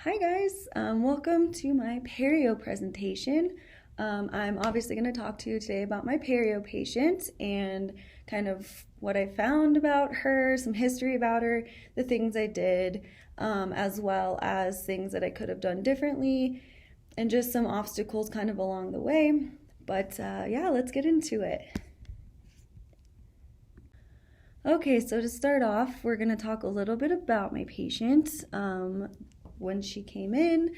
Hi guys, welcome to my perio presentation. I'm obviously going to talk to you today about my perio patient and kind of what I found about her, some history about her, the things I did, as well as things that I could have done differently, and just some obstacles kind of along the way. But yeah, let's get into it. Okay, so to start off, we're going to talk a little bit about my patient. When she came in,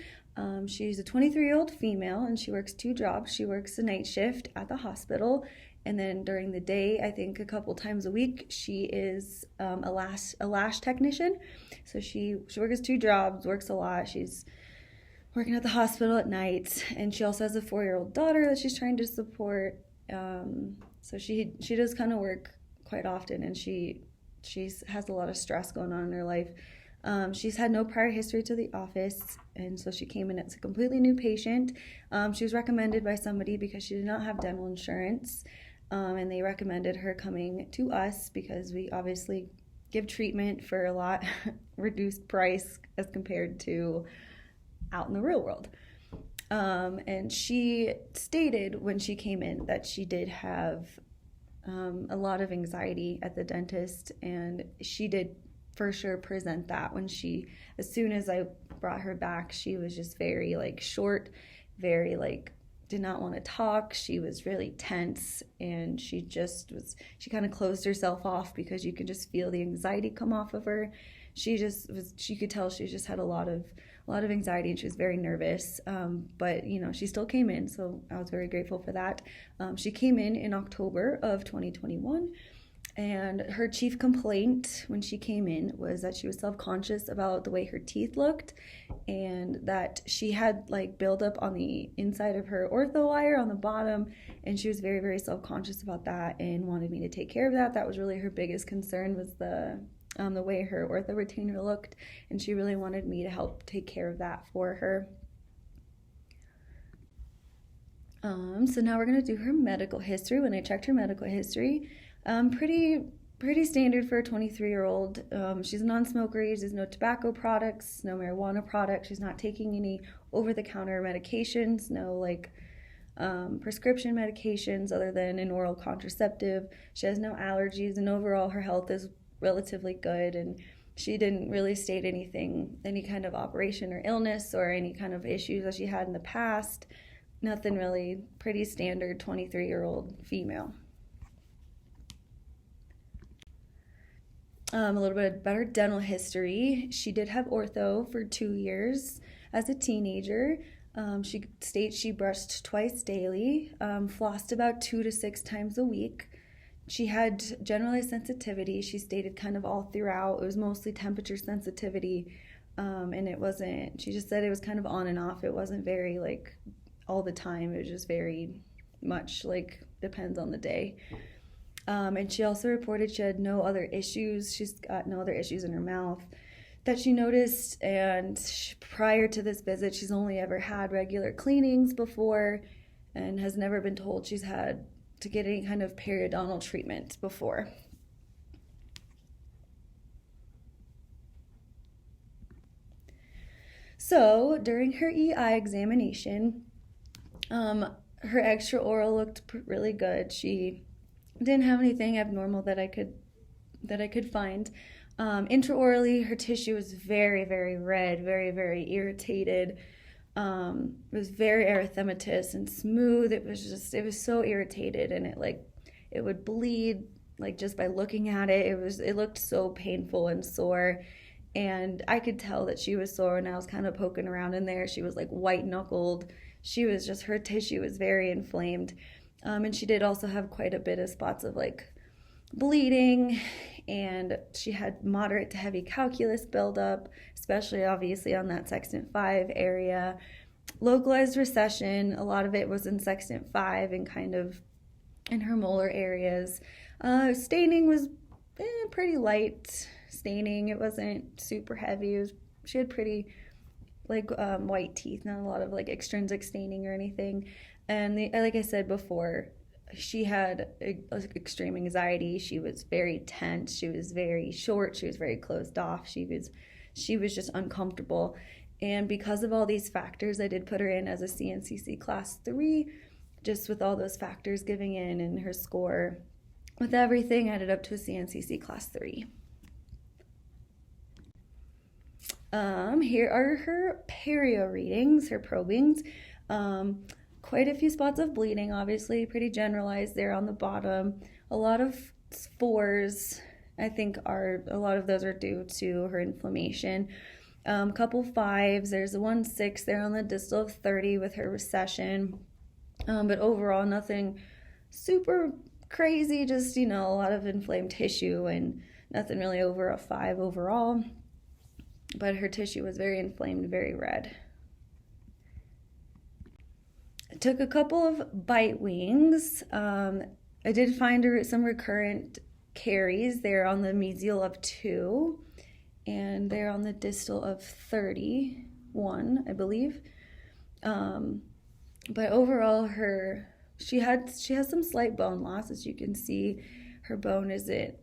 she's a 23-year-old female and she works two jobs. She works a night shift at the hospital, and then during the day, I think a couple times a week, she is a lash technician. So she works two jobs, works a lot. She's working at the hospital at night, and she also has a 4-year-old daughter that she's trying to support. So she does kind of work quite often, and she has a lot of stress going on in her life. She's had no prior history to the office, and so she came in as a completely new patient. She was recommended by somebody because she did not have dental insurance, and they recommended her coming to us because we obviously give treatment for a lot reduced price as compared to out in the real world. And she stated when she came in that she did have a lot of anxiety at the dentist, and she did for sure present that when as soon as I brought her back, she was just very short, very did not want to talk. She was really tense, and she kind of closed herself off because you could just feel the anxiety come off of her. She could tell she just had a lot of anxiety, and she was very nervous. But she still came in, so I was very grateful for that. She came in October of 2021. And her chief complaint when she came in was that she was self-conscious about the way her teeth looked, and that she had buildup on the inside of her ortho wire on the bottom, and she was very, very self-conscious about that and wanted me to take care of that. That was really her biggest concern, was the way her ortho retainer looked, and she really wanted me to help take care of that for her. So now we're going to do her medical history. When I checked her medical history, pretty standard for a 23-year-old. She's a non-smoker, uses no tobacco products, no marijuana products. She's not taking any over-the-counter medications, no prescription medications other than an oral contraceptive. She has no allergies, and overall her health is relatively good, and she didn't really state any kind of operation or illness or any kind of issues that she had in the past. Nothing really. Pretty standard 23-year-old female. A little bit about her dental history. She did have ortho for 2 years as a teenager. She states she brushed twice daily, flossed about 2 to 6 times a week. She had generalized sensitivity. She stated kind of all throughout. It was mostly temperature sensitivity, and it wasn't, she just said it was kind of on and off. It wasn't very all the time. It was just very much depends on the day. And she also reported she had no other issues. She's got no other issues in her mouth that she noticed. And prior to this visit, she's only ever had regular cleanings before and has never been told she's had to get any kind of periodontal treatment before. So during her EI examination, her extraoral looked really good. She didn't have anything abnormal that I could find. Intraorally, her tissue was very, very red, very, very irritated. It was very erythematous and smooth. It was so irritated, and it would bleed just by looking at it. It looked so painful and sore, and I could tell that she was sore. And I was kind of poking around in there. She was white knuckled. Her tissue was very inflamed. And she did also have quite a bit of spots of bleeding, and she had moderate to heavy calculus buildup, especially obviously on that sextant 5 area. Localized recession, a lot of it was in sextant 5 and kind of in her molar areas. Staining was pretty light staining. It wasn't super heavy. She had pretty white teeth, not a lot of extrinsic staining or anything. And like I said before, she had extreme anxiety. She was very tense. She was very short. She was very closed off. She was just uncomfortable. And because of all these factors, I did put her in as a CNCC class 3, just with all those factors giving in, and her score with everything added up to a CNCC class 3. Here are her perio readings, her probings. Quite a few spots of bleeding, obviously, pretty generalized there on the bottom. A lot of 4s, I think a lot of those are due to her inflammation. Couple 5s, there's a 1/6 there on the distal of 30 with her recession. But overall, nothing super crazy, just, a lot of inflamed tissue and nothing really over a 5 overall. But her tissue was very inflamed, very red. I took a couple of bite wings. I did find some recurrent caries. They're on the mesial of 2, and they're on the distal of 31, I believe. But overall, she has some slight bone loss. As you can see, her bone isn't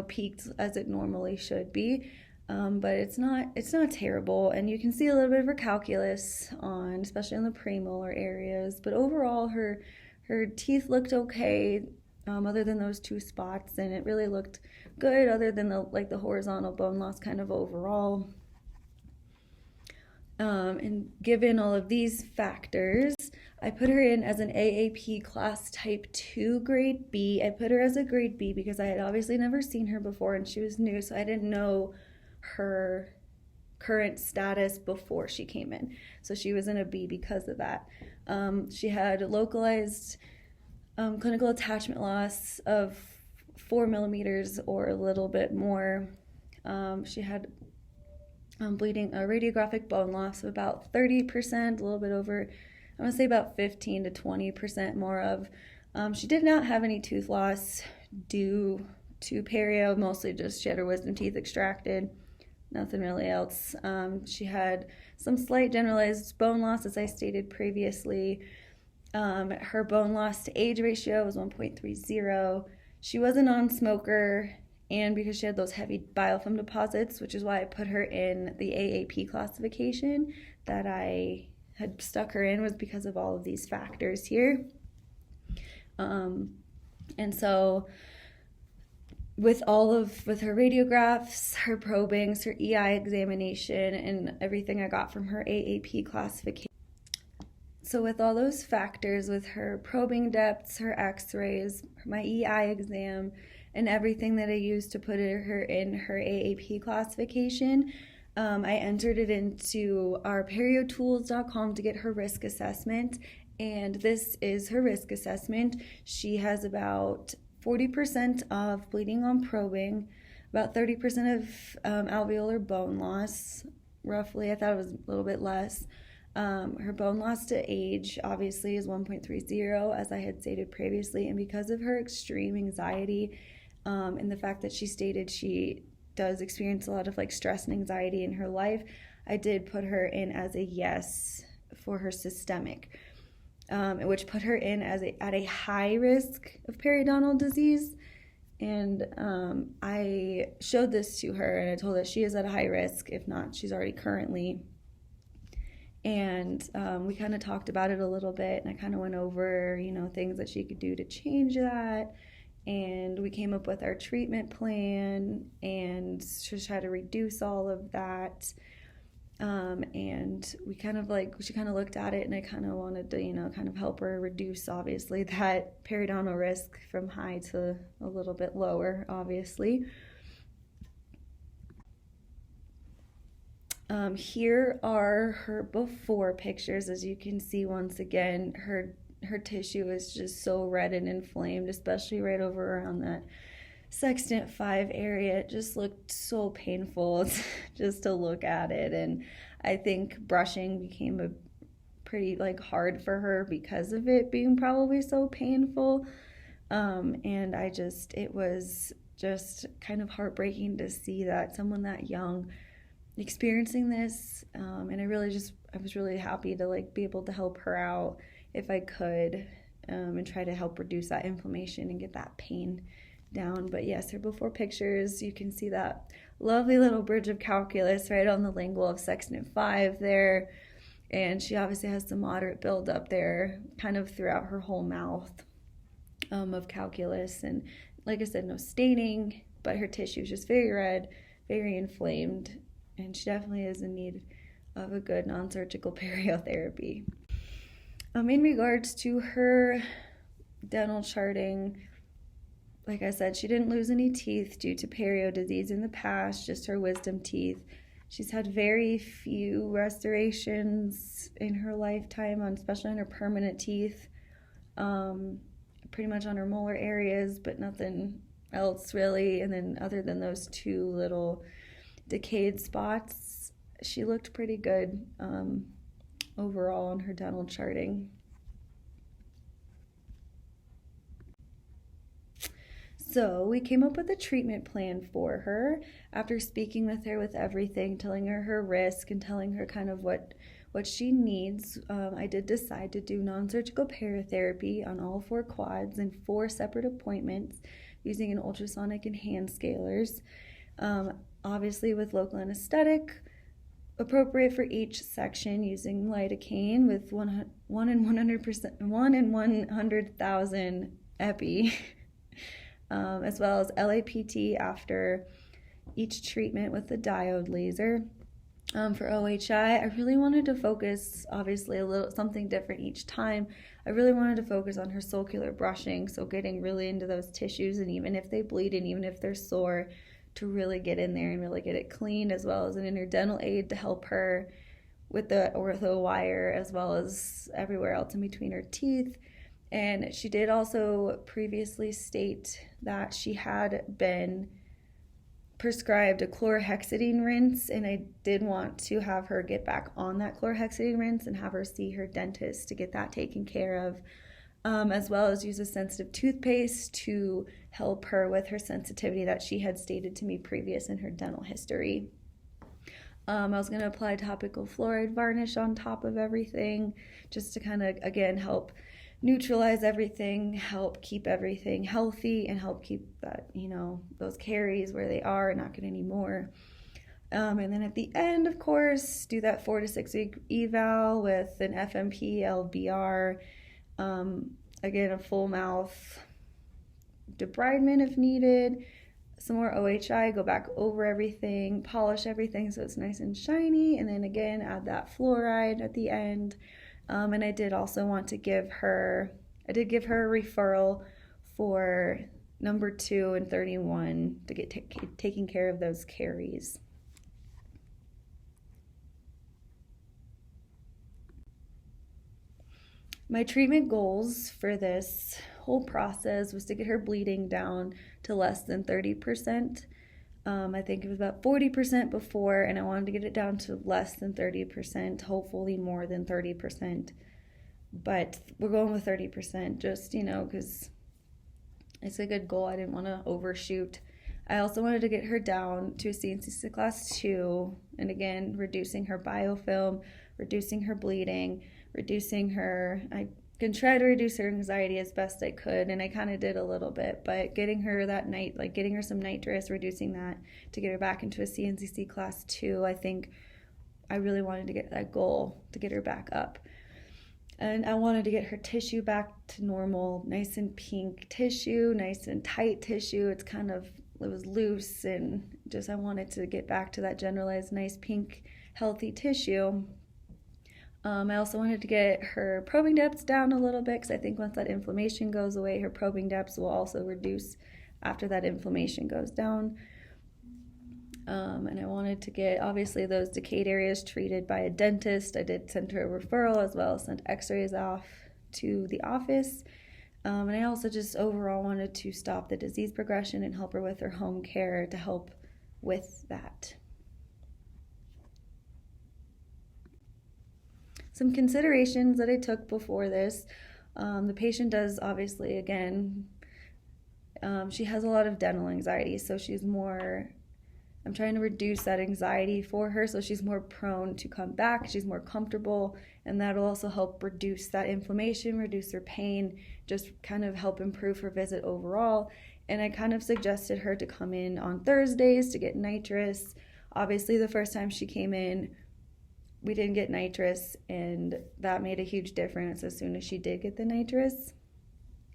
peaked as it normally should be. But it's not terrible, and you can see a little bit of her calculus especially on the premolar areas. But overall, her teeth looked okay, other than those 2 spots, and it really looked good, other than the horizontal bone loss kind of overall. And given all of these factors, I put her in as an AAP class type 2 grade B. I put her as a grade B because I had obviously never seen her before, and she was new, so I didn't know her current status before she came in. So she was in a B because of that. She had localized clinical attachment loss of 4 millimeters or a little bit more. She had bleeding, radiographic bone loss of about 30%, a little bit over, I want to say about 15 to 20% more of. She did not have any tooth loss due to perio, mostly just she had her wisdom teeth extracted. Nothing really else. She had some slight generalized bone loss, as I stated previously. Her bone loss to age ratio was 1.30. She was a non-smoker, and because she had those heavy biofilm deposits, which is why I put her in the AAP classification that I had stuck her in, was because of all of these factors here. And so with her radiographs, her probings, her EI examination, and everything I got from her AAP classification. So with all those factors, with her probing depths, her x-rays, my EI exam, and everything that I used to put her in her AAP classification, I entered it into our periotools.com to get her risk assessment, and this is her risk assessment. She has about 40% of bleeding on probing, about 30% of alveolar bone loss, roughly. I thought it was a little bit less. Her bone loss to age, obviously, is 1.30, as I had stated previously, and because of her extreme anxiety and the fact that she stated she does experience a lot of stress and anxiety in her life, I did put her in as a yes for her systemic. Which put her in at a high risk of periodontal disease. And I showed this to her, and I told her she is at a high risk. If not, she's already currently. And we kind of talked about it a little bit, and I kind of went over, things that she could do to change that. And we came up with our treatment plan and to try to reduce all of that. And we she kind of looked at it, and I kind of wanted to, kind of help her reduce, obviously, that periodontal risk from high to a little bit lower, obviously. Here are her before pictures. As you can see, once again, her tissue is just so red and inflamed, especially right over around that sextant 5 area. It just looked so painful just to look at it, and I think brushing became a pretty hard for her because of it being probably so painful. And it was just kind of heartbreaking to see that someone that young experiencing this, and I was really happy to be able to help her out if I could, and try to help reduce that inflammation and get that pain down. But yes, her before pictures, you can see that lovely little bridge of calculus right on the lingual of sextant 5 there. And she obviously has some moderate buildup there, kind of throughout her whole mouth of calculus. And like I said, no staining, but her tissue is just very red, very inflamed, and she definitely is in need of a good non-surgical periotherapy. In regards to her dental charting, like I said, she didn't lose any teeth due to perio disease in the past, just her wisdom teeth. She's had very few restorations in her lifetime, especially on her permanent teeth, pretty much on her molar areas, but nothing else really. And then other than those 2 little decayed spots, she looked pretty good overall on her dental charting. So we came up with a treatment plan for her after speaking with her with everything, telling her her risk and telling her kind of what she needs. I did decide to do non-surgical periotherapy on all 4 quads in 4 separate appointments using an ultrasonic and hand scalers. Obviously with local anesthetic, appropriate for each section, using lidocaine with 1 in 100,000 epi. As well as LAPT after each treatment with the diode laser. For OHI, I really wanted to focus, obviously, something different each time. I really wanted to focus on her sulcular brushing, so getting really into those tissues, and even if they bleed and even if they're sore, to really get in there and really get it cleaned, as well as an interdental aid to help her with the ortho wire, as well as everywhere else in between her teeth. And she did also previously state that she had been prescribed a chlorhexidine rinse, and I did want to have her get back on that chlorhexidine rinse and have her see her dentist to get that taken care of, as well as use a sensitive toothpaste to help her with her sensitivity that she had stated to me previous in her dental history. I was going to apply topical fluoride varnish on top of everything just to kind of, again, help neutralize everything, help keep everything healthy, and help keep that, those caries where they are and not get any more. And then at the end, of course, do that 4 to 6 week eval with an FMP LBR. Again, a full mouth debridement if needed. Some more OHI, go back over everything, polish everything so it's nice and shiny, and then again add that fluoride at the end. And I did also want to give her a referral for number 2 and 31 to get taking care of those caries. My treatment goals for this whole process was to get her bleeding down to less than 30%. I think it was about 40% before, and I wanted to get it down to less than 30%, hopefully more than 30%. But we're going with 30% just, because it's a good goal. I didn't want to overshoot. I also wanted to get her down to a CNCC class 2, and again, reducing her biofilm, reducing her bleeding, I can try to reduce her anxiety as best I could, and I kind of did a little bit, but getting her getting her some nitrous, reducing that to get her back into a CNCC class 2, I think I really wanted to get that goal to get her back up. And I wanted to get her tissue back to normal, nice and pink tissue, nice and tight tissue. It was loose, and just I wanted to get back to that generalized, nice pink, healthy tissue. I also wanted to get her probing depths down a little bit, because I think once that inflammation goes away, her probing depths will also reduce after that inflammation goes down. And I wanted to get, obviously, those decayed areas treated by a dentist. I did send her a referral, as well as sent x-rays off to the office. And I also just overall wanted to stop the disease progression and help her with her home care to help with that. Some considerations that I took before this. The patient does, obviously, again, she has a lot of dental anxiety, so I'm trying to reduce that anxiety for her so she's more prone to come back, she's more comfortable, and that'll also help reduce that inflammation, reduce her pain, just kind of help improve her visit overall. And I kind of suggested her to come in on Thursdays to get nitrous. Obviously, the first time she came in, we didn't get nitrous, and that made a huge difference as soon as she did get the nitrous.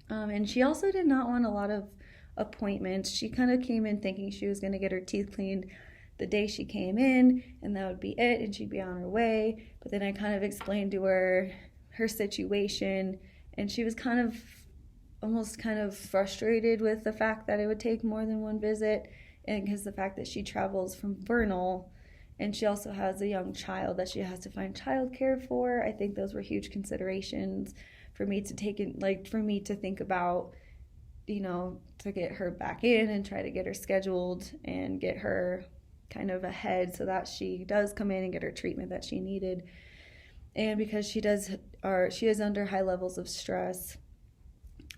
And she also did not want a lot of appointments. She kind of came in thinking she was going to get her teeth cleaned the day she came in, and that would be it, and she'd be on her way. But then I kind of explained to her situation, and she was almost kind of frustrated with the fact that it would take more than one visit, and because the fact that she travels from Vernal, and she also has a young child that she has to find childcare for. I think those were huge considerations for me to think about, to get her back in and try to get her scheduled and get her kind of ahead so that she does come in and get her treatment that she needed. And because she is under high levels of stress,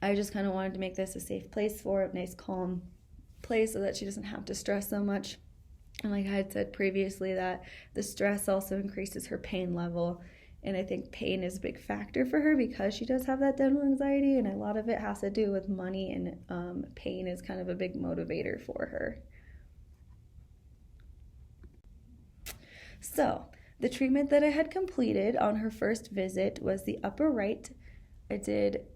I just kind of wanted to make this a safe place for her, a nice calm place so that she doesn't have to stress so much. And like I had said previously, that the stress also increases her pain level. And I think pain is a big factor for her because she does have that dental anxiety, and a lot of it has to do with money, and pain is kind of a big motivator for her. So the treatment that I had completed on her first visit was the upper right. I did,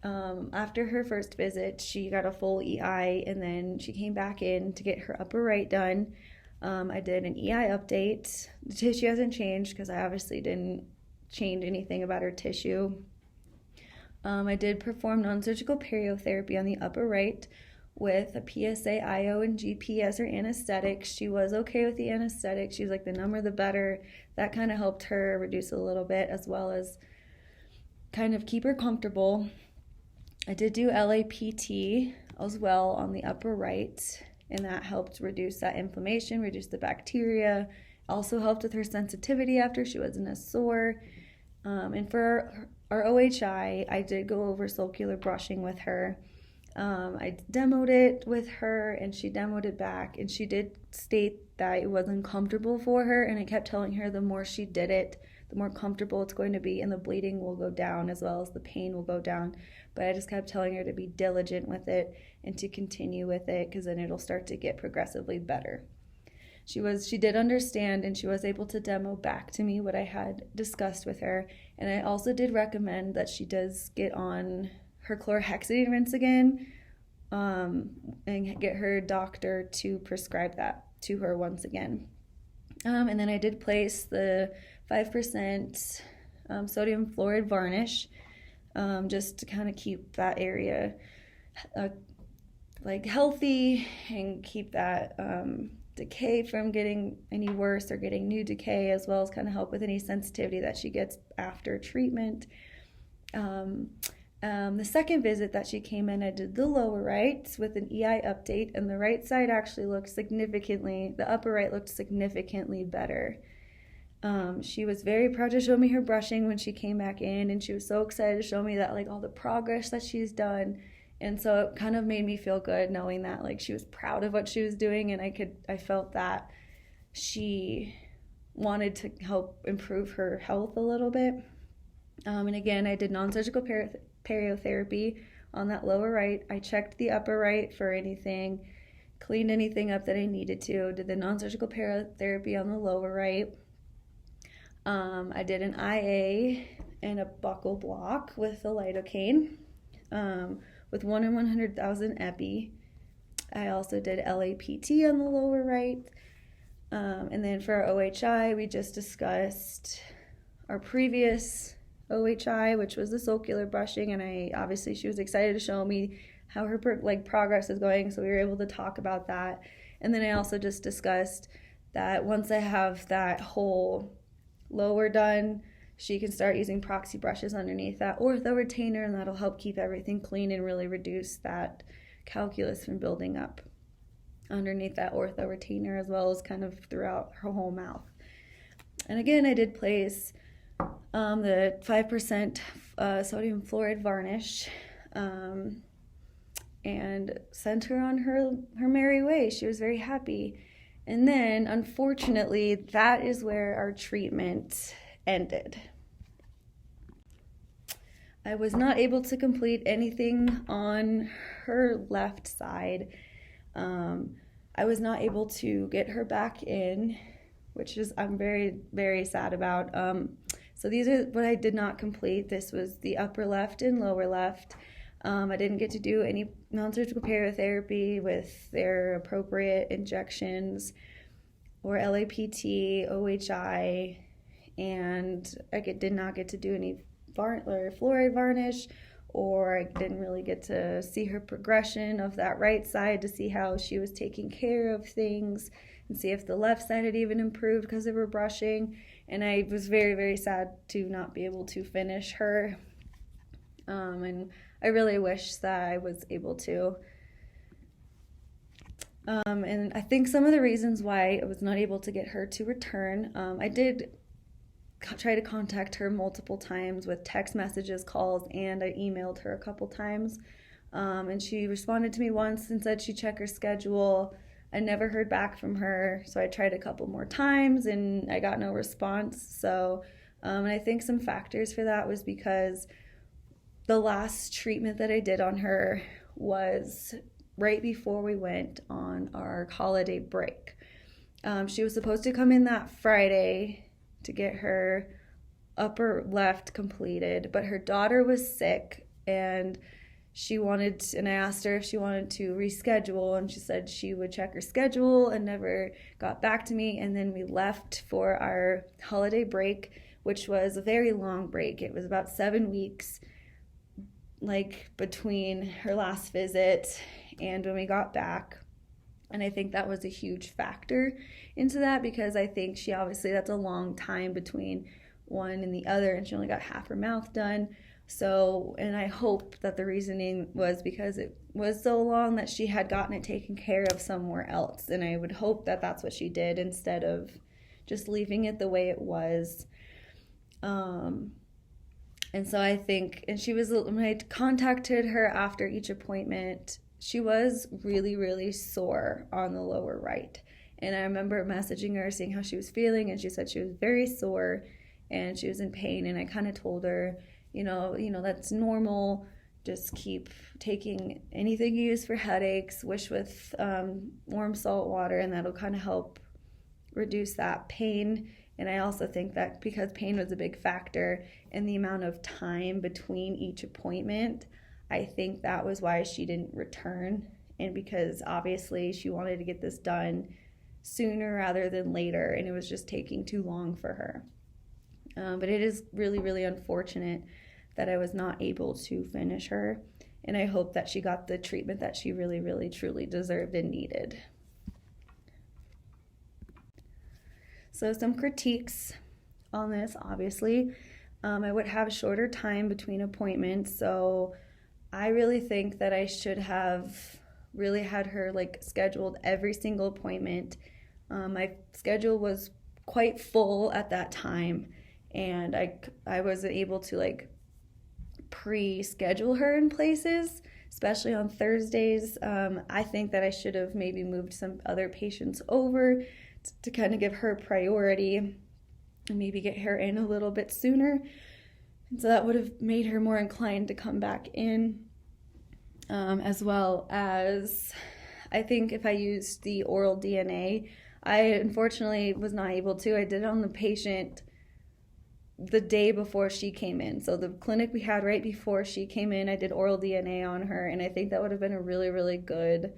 after her first visit, she got a full EI, and then she came back in to get her upper right done. I did an EI update. The tissue hasn't changed because I obviously didn't change anything about her tissue. I did perform non-surgical perio therapy on the upper right with a PSA, IO, and GP as her anesthetic. She was okay with the anesthetic. She was like, the number the better. That kind of helped her reduce a little bit, as well as kind of keep her comfortable. I did do LAPT as well on the upper right, and that helped reduce that inflammation, reduce the bacteria. Also helped with her sensitivity after she wasn't as sore. And for our OHI, I did go over circular brushing with her. I demoed it with her, and she demoed it back, and she did state that it wasn't comfortable for her, and I kept telling her the more she did it, the more comfortable it's going to be, and the bleeding will go down as well as the pain will go down. But I just kept telling her to be diligent with it and to continue with it, because then it'll start to get progressively better. She did understand, and she was able to demo back to me what I had discussed with her. And I also did recommend that she does get on her chlorhexidine rinse again, and get her doctor to prescribe that to her once again. And then I did place the 5% sodium fluoride varnish, just to kind of keep that area healthy and keep that decay from getting any worse or getting new decay, as well as kind of help with any sensitivity that she gets after treatment. The second visit that she came in, I did the lower right with an EI update, and the right side actually looked the upper right looked significantly better. She was very proud to show me her brushing when she came back in, and she was so excited to show me that all the progress that she's done. And so it kind of made me feel good knowing that she was proud of what she was doing, and I felt that she wanted to help improve her health a little bit. And again, I did non-surgical periotherapy on that lower right. I checked the upper right for anything, cleaned anything up that I needed to, did the non-surgical periotherapy on the lower right. I did an IA and a buccal block with the lidocaine, with 1 in 100,000 epi. I also did LAPT on the lower right. And then for our OHI, we just discussed our previous OHI, which was the circular brushing, and she was excited to show me how her progress is going, so we were able to talk about that. And then I also just discussed that once I have that whole lower done, she can start using proxy brushes underneath that ortho retainer, and that'll help keep everything clean and really reduce that calculus from building up underneath that ortho retainer, as well as kind of throughout her whole mouth. And again, I did place the 5% sodium fluoride varnish, and sent her on her merry way. She was very happy. And then, unfortunately, that is where our treatment ended. I was not able to complete anything on her left side. I was not able to get her back in, which is I'm very, very sad about. So these are what I did not complete. This was the upper left and lower left. I didn't get to do any non-surgical perio therapy with their appropriate injections or LAPT, OHI, and I did not get to do any fluoride varnish, or I didn't really get to see her progression of that right side to see how she was taking care of things and see if the left side had even improved because of her brushing. And I was very, very sad to not be able to finish her. And I really wish that I was able to. And I think some of the reasons why I was not able to get her to return, I did try to contact her multiple times with text messages, calls, and I emailed her a couple times. And she responded to me once and said she'd check her schedule. I never heard back from her, so I tried a couple more times and I got no response. So, and I think some factors for that was because the last treatment that I did on her was right before we went on our holiday break. She was supposed to come in that Friday to get her upper left completed, but her daughter was sick and I asked her if she wanted to reschedule, and she said she would check her schedule and never got back to me. And then we left for our holiday break, which was a very long break. It was about 7 weeks, like between her last visit and when we got back. And I think that was a huge factor into that, because I think that's a long time between one and the other, and she only got half her mouth done. So, and I hope that the reasoning was because it was so long that she had gotten it taken care of somewhere else. And I would hope that that's what she did instead of just leaving it the way it was. And so I think, when I contacted her after each appointment, she was really, really sore on the lower right. And I remember messaging her, seeing how she was feeling, and she said she was very sore and she was in pain. And I kind of told her, you know, that's normal. Just keep taking anything you use for headaches, wish with warm salt water, and that'll kind of help reduce that pain. And I also think that because pain was a big factor in the amount of time between each appointment, I think that was why she didn't return. And because obviously she wanted to get this done sooner rather than later, and it was just taking too long for her. But it is really, really unfortunate that I was not able to finish her. And I hope that she got the treatment that she really, really, truly deserved and needed. So some critiques on this, obviously. I would have a shorter time between appointments. So I really think that I should have really had her scheduled every single appointment. My schedule was quite full at that time. And I wasn't able to pre-schedule her in places, especially on Thursdays. I think that I should have maybe moved some other patients over to kind of give her priority and maybe get her in a little bit sooner. And so that would have made her more inclined to come back in, as well as I think if I used the oral DNA, I unfortunately was not able to. I did it on the patient the day before she came in. So the clinic we had right before she came in, I did oral DNA on her, and I think that would have been a really, really good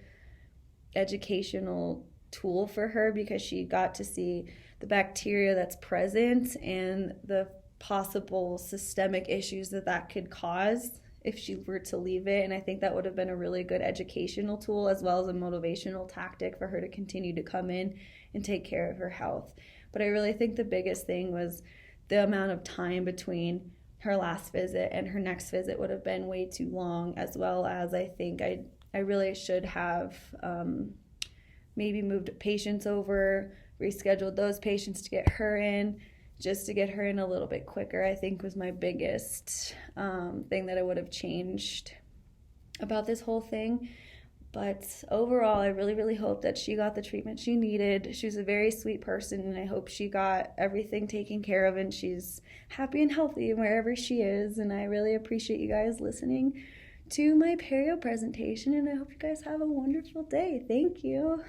educational tool for her, because she got to see the bacteria that's present and the possible systemic issues that could cause if she were to leave it. And I think that would have been a really good educational tool, as well as a motivational tactic for her to continue to come in and take care of her health. But I really think the biggest thing was the amount of time between her last visit and her next visit would have been way too long, as well as I think I really should have maybe moved patients over, rescheduled those patients to get her in, just to get her in a little bit quicker, I think was my biggest thing that I would have changed about this whole thing. But overall, I really, really hope that she got the treatment she needed. She was a very sweet person, and I hope she got everything taken care of and she's happy and healthy wherever she is. And I really appreciate you guys listening to my perio presentation, and I hope you guys have a wonderful day. Thank you.